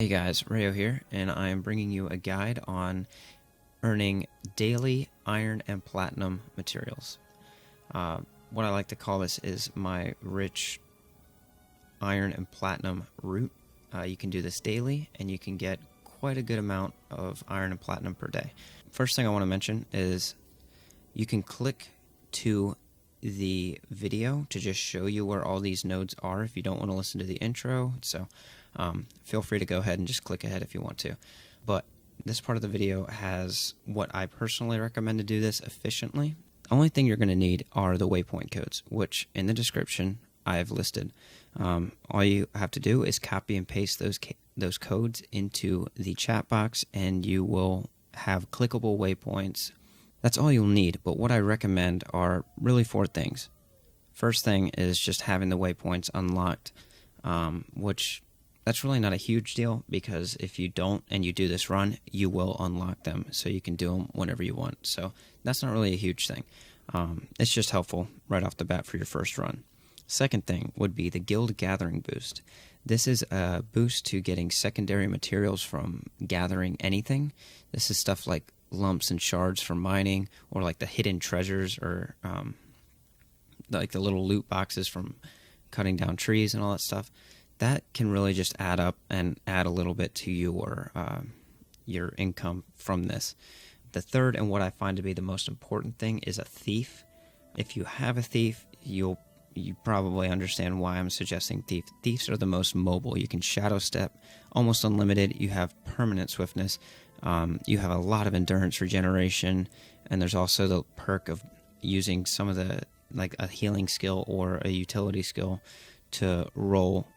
Hey guys, Rayo here, and I am bringing you a guide on earning daily iron and platinum materials. What I like to call this is my rich iron and platinum route. You can do this daily, and you can get quite a good amount of iron and platinum per day. First thing I want to mention is you can click to the video to just show you where all these nodes are if you don't want to listen to the intro. So feel free to go ahead and just click ahead if you want to. But this part of the video has what I personally recommend to do this efficiently. The only thing you're going to need are the waypoint codes, which in the description I have listed. All you have to do is copy and paste those codes into the chat box, and you will have clickable waypoints. That's all you'll need, but what I recommend are really 4 things. First thing is just having the waypoints unlocked, which that's really not a huge deal, because if you don't and you do this run, you will unlock them, so you can do them whenever you want. So that's not really a huge thing. It's just helpful right off the bat for your first run. Second thing would be the guild gathering boost. This is a boost to getting secondary materials from gathering anything. This is stuff like lumps and shards from mining, or like the hidden treasures, or like the little loot boxes from cutting down trees and all that stuff. That can really just add up and add a little bit to your income from this. The third, and what I find to be the most important thing, is a thief. If you have a thief, you probably understand why I'm suggesting thief. Thieves are the most mobile. You can shadow step almost unlimited. You have permanent swiftness. You have a lot of endurance regeneration, and there's also the perk of using some of the, like a healing skill or a utility skill, to roll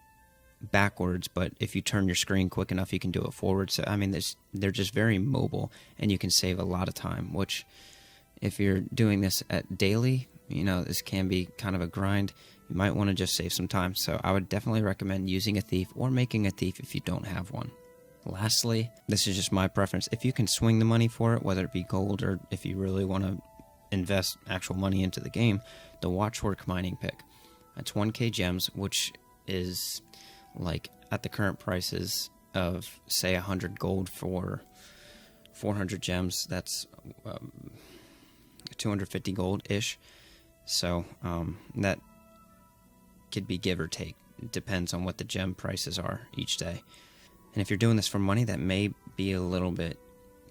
backwards, but if you turn your screen quick enough, you can do it forward. So I mean, they're just very mobile, and you can save a lot of time, which if you're doing this at daily, this can be kind of a grind. You might want to just save some time. So I would definitely recommend using a thief or making a thief if you don't have one. Lastly, this is just my preference. If you can swing the money for it, whether it be gold or if you really want to invest actual money into the game, the Watchwork mining pick. That's 1k gems, which is like at the current prices of, say, 100 gold for 400 gems. That's 250 gold-ish. So that could be give or take. It depends on what the gem prices are each day. And if you're doing this for money, that may be a little bit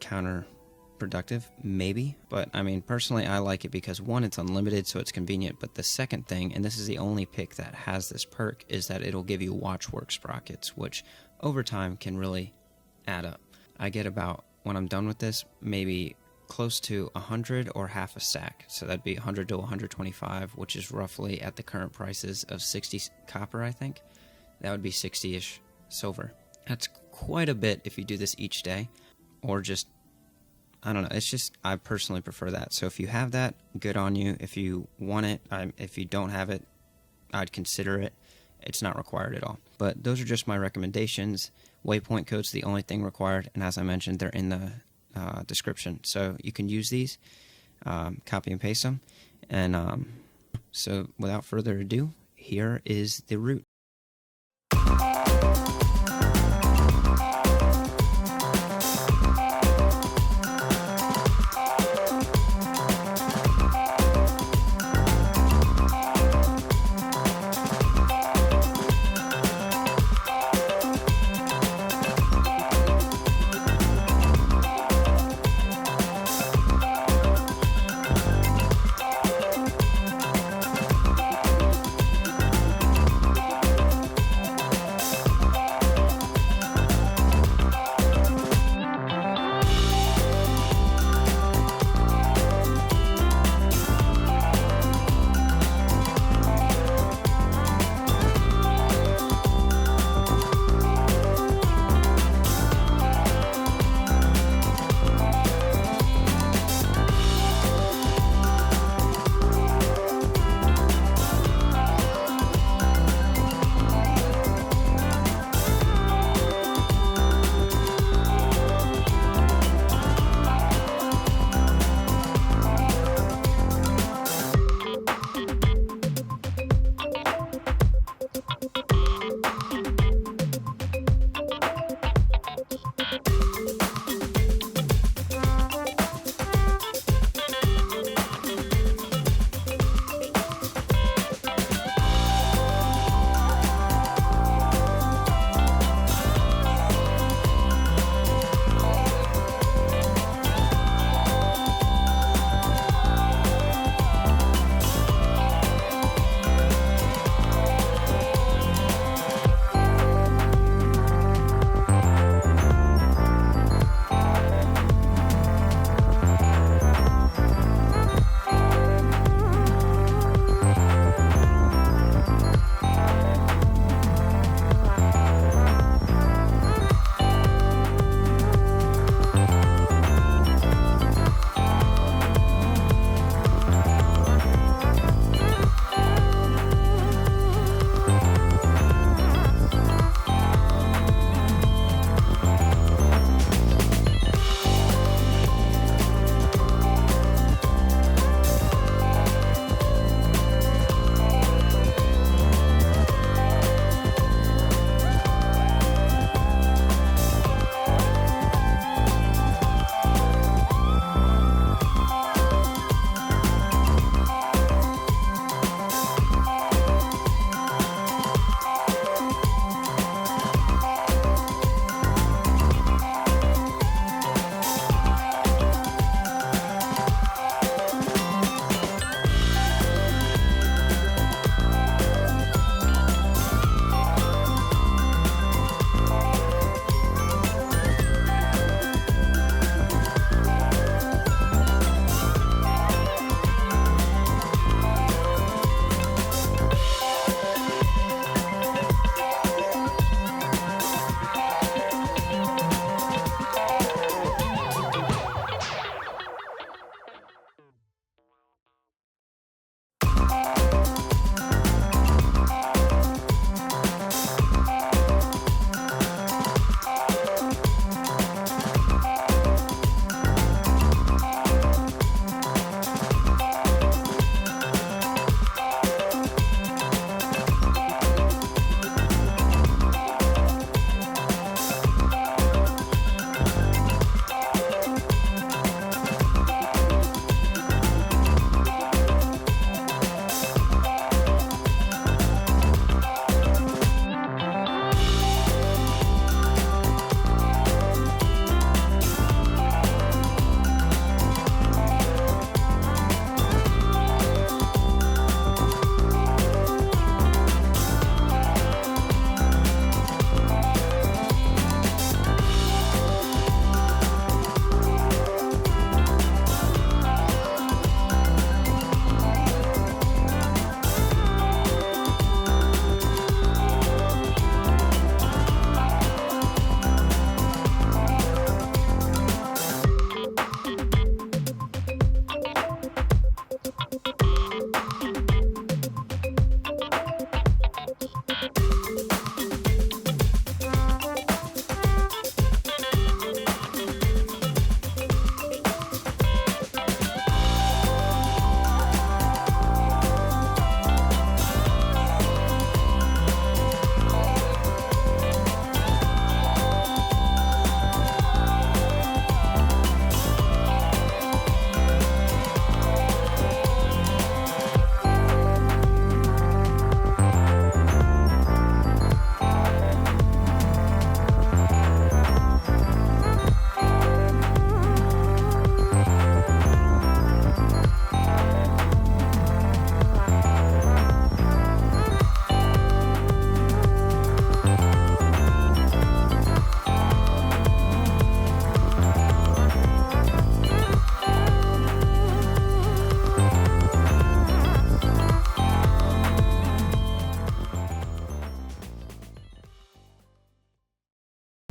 counterproductive, maybe. But I mean, personally, I like it because, one, it's unlimited, so it's convenient. But the second thing, and this is the only pick that has this perk, is that it'll give you Watchwork sprockets, which over time can really add up. I get about, when I'm done with this, maybe close to 100 or half a stack. So that'd be 100 to 125, which is roughly at the current prices of 60 copper, I think. That would be 60-ish silver. That's quite a bit if you do this each day, or just, I don't know, it's just, I personally prefer that. So if you have that, good on you. If you want it, if you don't have it, I'd consider it. It's not required at all. But those are just my recommendations. Waypoint codes, the only thing required, and as I mentioned, they're in the description. So you can use these, copy and paste them. And so without further ado, here is the route.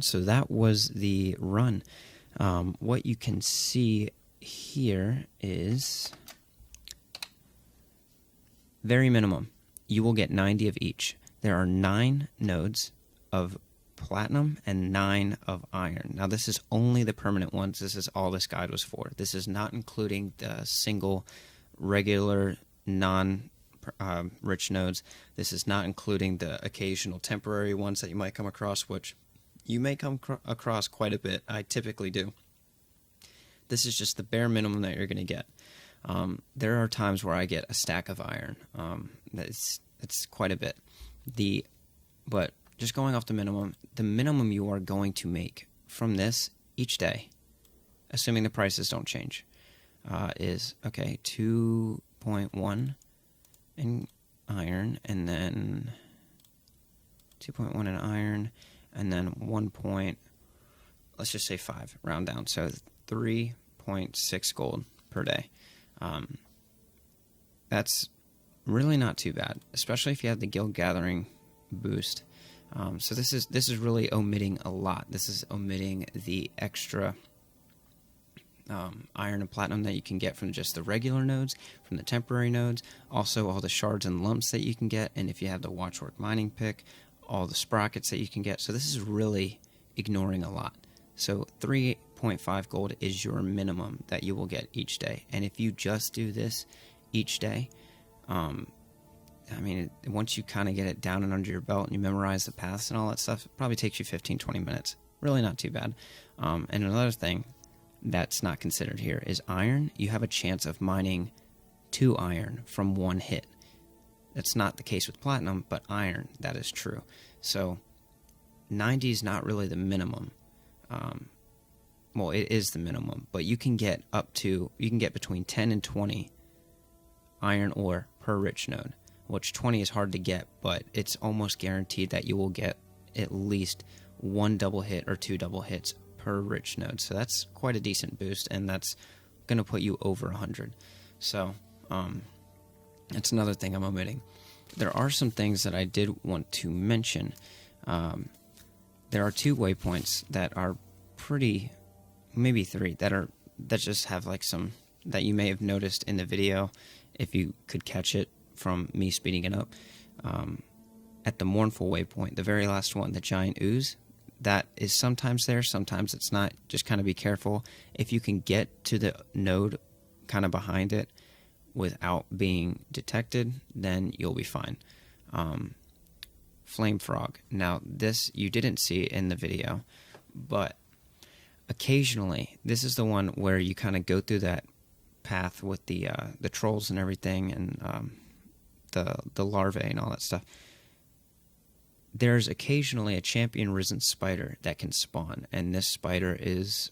so that was the run. What you can see here is very minimum. You will get 90 of each. There are 9 nodes of platinum and 9 of iron. Now this is only the permanent ones. This is all this guide was for. This is not including the single regular non-rich nodes. This is not including the occasional temporary ones that you might come across, which you may come across quite a bit. I typically do. This is just the bare minimum that you're going to get. There are times where I get a stack of iron. It's quite a bit. But just going off the minimum you are going to make from this each day, assuming the prices don't change, is, okay, 2.1 in iron, and then 2.1 in iron, and then 1 point, let's just say 5, round down, so 3.6 gold per day. That's really not too bad, especially if you have the guild gathering boost. So this is really omitting a lot. This is omitting the extra iron and platinum that you can get from just the regular nodes, from the temporary nodes, also all the shards and lumps that you can get, and if you have the watchwork mining pick, all the sprockets that you can get. So this is really ignoring a lot. So 3.5 gold is your minimum that you will get each day, and if you just do this each day, I mean, once you kind of get it down and under your belt and you memorize the paths and all that stuff, it probably takes you 15-20 minutes. Really not too bad. And another thing that's not considered here is iron. You have a chance of mining 2 iron from 1 hit. That's not the case with platinum, but iron, that is true. So 90 is not really the minimum. Well, it is the minimum, but you can get between 10 and 20 iron ore per rich node, which 20 is hard to get, but it's almost guaranteed that you will get at least 1 double hit or 2 double hits per rich node. So that's quite a decent boost, and that's going to put you over 100. So that's another thing I'm omitting. There are some things that I did want to mention. There are 2 waypoints that are pretty, maybe 3, that just have like some that you may have noticed in the video if you could catch it from me speeding it up. At the mournful waypoint, the very last one, the giant ooze, that is sometimes there, sometimes it's not. Just kind of be careful. If you can get to the node kind of behind it without being detected, then you'll be fine. Flame frog. Now this you didn't see in the video, but occasionally this is the one where you kind of go through that path with the trolls and everything, and the larvae and all that stuff. There's occasionally a champion risen spider that can spawn, and this spider is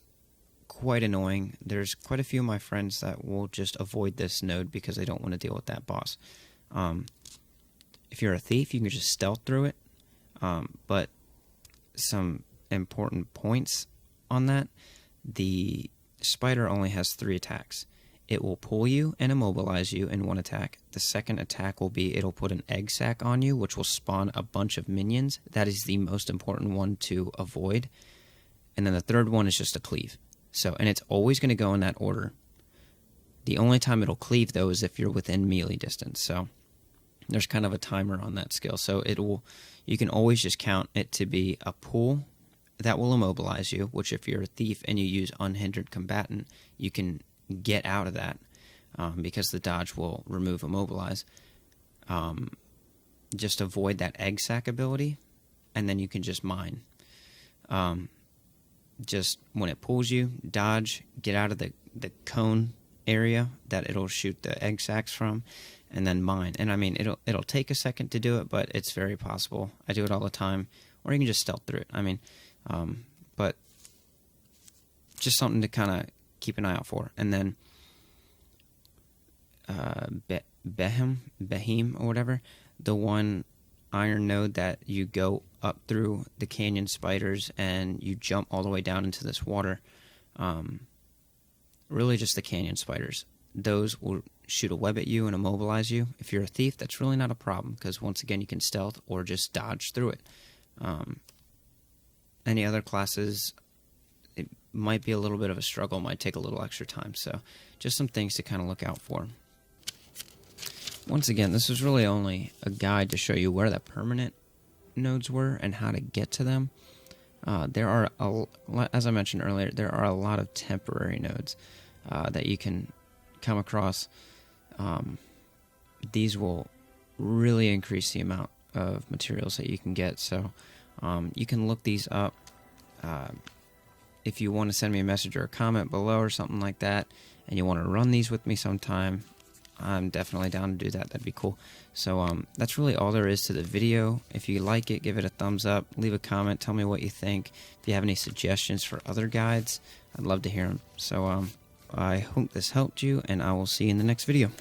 quite annoying. There's quite a few of my friends that will just avoid this node because they don't want to deal with that boss. If you're a thief, you can just stealth through it, but some important points on that: the spider only has 3 attacks. It will pull you and immobilize you in 1 attack. The second attack will be it'll put an egg sac on you, which will spawn a bunch of minions. That is the most important one to avoid. And then the third one is just a cleave. So, and it's always going to go in that order. The only time it'll cleave, though, is if you're within melee distance. So there's kind of a timer on that skill. So you can always just count it to be a pull that will immobilize you, which if you're a thief and you use unhindered combatant, you can get out of that because the dodge will remove immobilize. Just avoid that egg sac ability, and then you can just mine. Just when it pulls you, dodge, get out of the cone area that it'll shoot the egg sacs from, and then mine. And I mean, it'll take a second to do it, but it's very possible. I do it all the time, or you can just stealth through it. I mean, but just something to kind of keep an eye out for. And then Behem or whatever, the one iron node that you go up through the canyon spiders and you jump all the way down into this water. Really just the canyon spiders. Those will shoot a web at you and immobilize you. If you're a thief, that's really not a problem because once again you can stealth or just dodge through it. any other classes, it might be a little bit of a struggle, might take a little extra time. So just some things to kind of look out for. Once again, this was really only a guide to show you where the permanent nodes were and how to get to them. There are, as I mentioned earlier, there are a lot of temporary nodes that you can come across. These will really increase the amount of materials that you can get. So you can look these up. If you want to send me a message or a comment below or something like that, and you want to run these with me sometime, I'm definitely down to do that. That'd be cool. So that's really all there is to the video. If you like it, give it a thumbs up, leave a comment, tell me what you think. If you have any suggestions for other guides, I'd love to hear them. So I hope this helped you, and I will see you in the next video.